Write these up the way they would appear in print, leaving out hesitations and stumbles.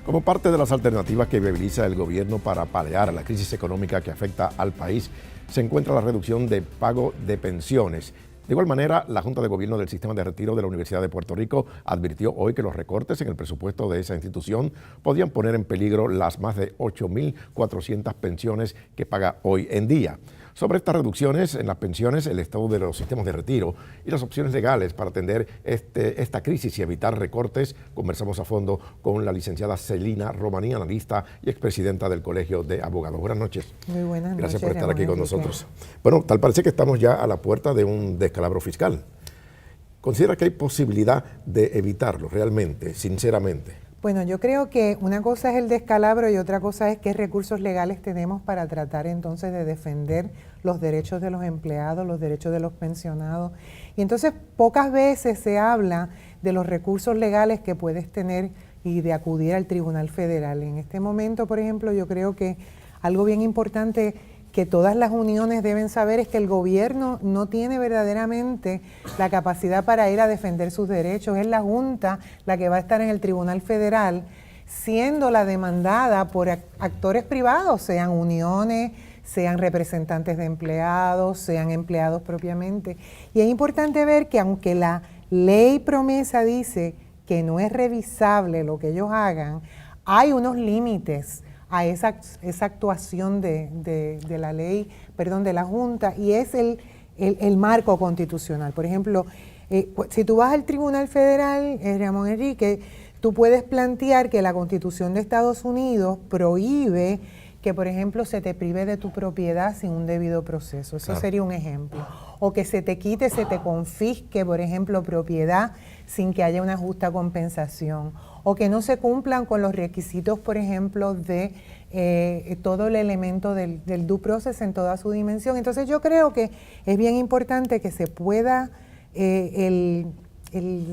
Como parte de las alternativas que viabiliza el gobierno para paliar la crisis económica que afecta al país, se encuentra la reducción de pago de pensiones. De igual manera, la Junta de Gobierno del Sistema de Retiro de la Universidad de Puerto Rico advirtió hoy que los recortes en el presupuesto de esa institución podían poner en peligro las más de 8.400 pensiones que paga hoy en día. Sobre estas reducciones en las pensiones, el estado de los sistemas de retiro y las opciones legales para atender esta crisis y evitar recortes, conversamos a fondo con la licenciada Celina Romaní, analista y expresidenta del Colegio de Abogados. Buenas noches. Muy buenas noches. Gracias por estar aquí con nosotros. Bueno, tal parece que estamos ya a la puerta de un descalabro fiscal. ¿Considera que hay posibilidad de evitarlo realmente, sinceramente? Bueno, yo creo que una cosa es el descalabro y otra cosa es qué recursos legales tenemos para tratar entonces de defender los derechos de los empleados, los derechos de los pensionados. Y entonces pocas veces se habla de los recursos legales que puedes tener y de acudir al Tribunal Federal. En este momento, por ejemplo, yo creo que algo bien importante que todas las uniones deben saber es que el gobierno no tiene verdaderamente la capacidad para ir a defender sus derechos. Es la Junta la que va a estar en el Tribunal Federal siendo la demandada por actores privados, sean uniones, sean representantes de empleados, sean empleados propiamente. Y es importante ver que aunque la ley promesa dice que no es revisable lo que ellos hagan, hay unos límites a esa actuación de la ley, de la Junta, y es el marco constitucional. Por ejemplo, si tú vas al Tribunal Federal, Ramón Enrique, tú puedes plantear que la Constitución de Estados Unidos prohíbe que, por ejemplo, se te prive de tu propiedad sin un debido proceso. Eso sería un ejemplo. O que se te quite, se te confisque, por ejemplo, propiedad sin que haya una justa compensación. O que no se cumplan con los requisitos, por ejemplo, de todo el elemento del due process en toda su dimensión. Entonces yo creo que es bien importante que se pueda el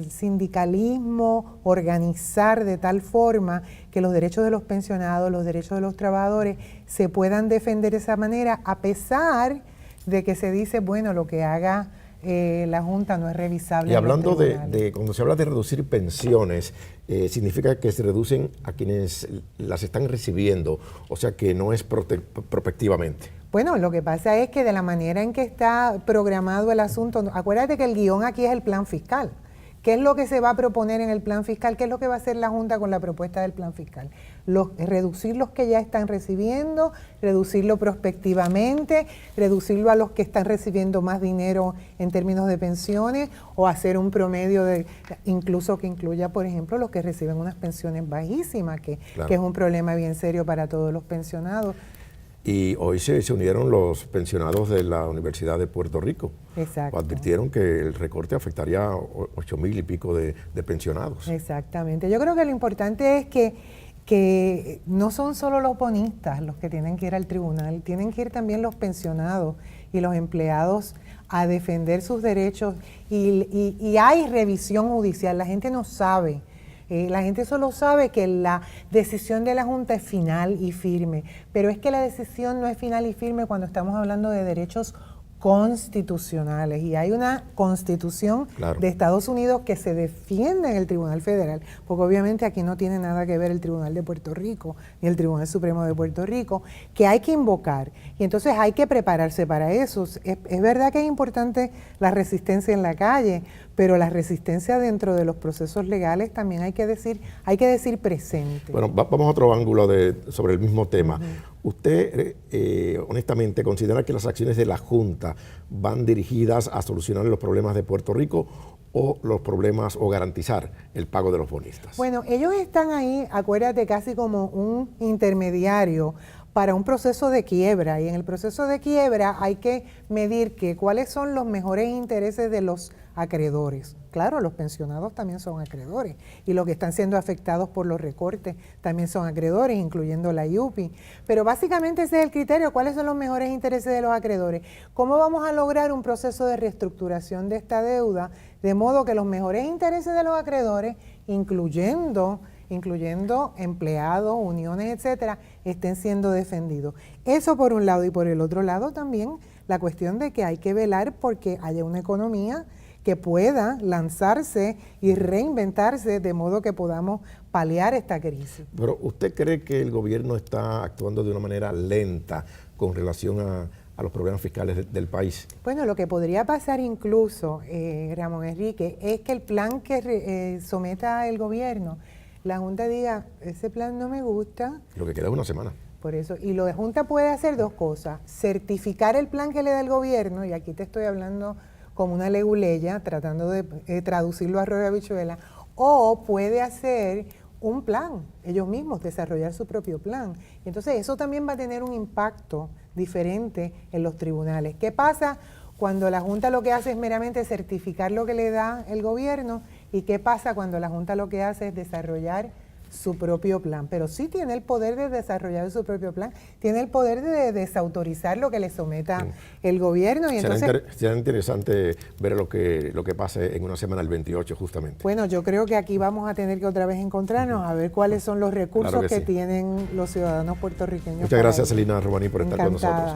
sindicalismo organizar de tal forma que los derechos de los pensionados, los derechos de los trabajadores se puedan defender de esa manera, a pesar de que se dice, bueno, lo que haga la Junta no es revisable. Y hablando de cuando se habla de reducir pensiones, significa que se reducen a quienes las están recibiendo, o sea que no es prospectivamente. Bueno, lo que pasa es que de la manera en que está programado el asunto, acuérdate que el guión aquí es el plan fiscal. ¿Qué es lo que se va a proponer en el plan fiscal? ¿Qué es lo que va a hacer la Junta con la propuesta del plan fiscal? Reducir los que ya están recibiendo, reducirlo prospectivamente, reducirlo a los que están recibiendo más dinero en términos de pensiones, o hacer un promedio incluso que incluya, por ejemplo, los que reciben unas pensiones bajísimas, que es un problema bien serio para todos los pensionados. Y hoy se unieron los pensionados de la Universidad de Puerto Rico. Exacto. Advirtieron que el recorte afectaría a 8,000 y pico de pensionados. Exactamente. Yo creo que lo importante es que no son solo los bonistas los que tienen que ir al tribunal, tienen que ir también los pensionados y los empleados a defender sus derechos. Y hay revisión judicial, la gente no sabe. La gente solo sabe que la decisión de la Junta es final y firme, pero es que la decisión no es final y firme cuando estamos hablando de derechos constitucionales, y hay una constitución de Estados Unidos que se defiende en el Tribunal Federal, porque obviamente aquí no tiene nada que ver el Tribunal de Puerto Rico ni el Tribunal Supremo de Puerto Rico, que hay que invocar, y entonces hay que prepararse para eso. Es verdad que es importante la resistencia en la calle, pero la resistencia dentro de los procesos legales también hay que decir presente. Bueno, vamos a otro ángulo sobre el mismo tema. ¿Usted honestamente considera que las acciones de la Junta van dirigidas a solucionar los problemas de Puerto Rico o los problemas o garantizar el pago de los bonistas? Bueno, ellos están ahí, acuérdate, casi como un intermediario para un proceso de quiebra, y en el proceso de quiebra hay que medir cuáles son los mejores intereses de los acreedores. Claro, los pensionados también son acreedores, y los que están siendo afectados por los recortes también son acreedores, incluyendo la IUPI. Pero básicamente ese es el criterio: ¿cuáles son los mejores intereses de los acreedores? ¿Cómo vamos a lograr un proceso de reestructuración de esta deuda de modo que los mejores intereses de los acreedores, incluyendo empleados, uniones, etcétera, estén siendo defendidos? Eso por un lado, y por el otro lado también la cuestión de que hay que velar porque haya una economía que pueda lanzarse y reinventarse de modo que podamos paliar esta crisis. Pero ¿usted cree que el gobierno está actuando de una manera lenta con relación a los problemas fiscales del país? Bueno, lo que podría pasar incluso, Ramón Enrique, es que el plan que someta el gobierno, la Junta diga, ese plan no me gusta. Lo que queda es una semana. Por eso, y la Junta puede hacer dos cosas: certificar el plan que le da el gobierno, y aquí te estoy hablando como una leguleya, tratando de traducirlo a arroz y habichuela, o puede hacer un plan, ellos mismos desarrollar su propio plan. Y entonces eso también va a tener un impacto diferente en los tribunales. ¿Qué pasa cuando la Junta lo que hace es meramente certificar lo que le da el gobierno? ¿Y qué pasa cuando la Junta lo que hace es desarrollar su propio plan? Pero sí tiene el poder de desarrollar su propio plan, tiene el poder de desautorizar lo que le someta el gobierno. Y será interesante ver lo que pase en una semana, el 28 justamente. Bueno, yo creo que aquí vamos a tener que otra vez encontrarnos a ver cuáles son los recursos que tienen los ciudadanos puertorriqueños. Muchas gracias, Celina Romaní, por estar con nosotros.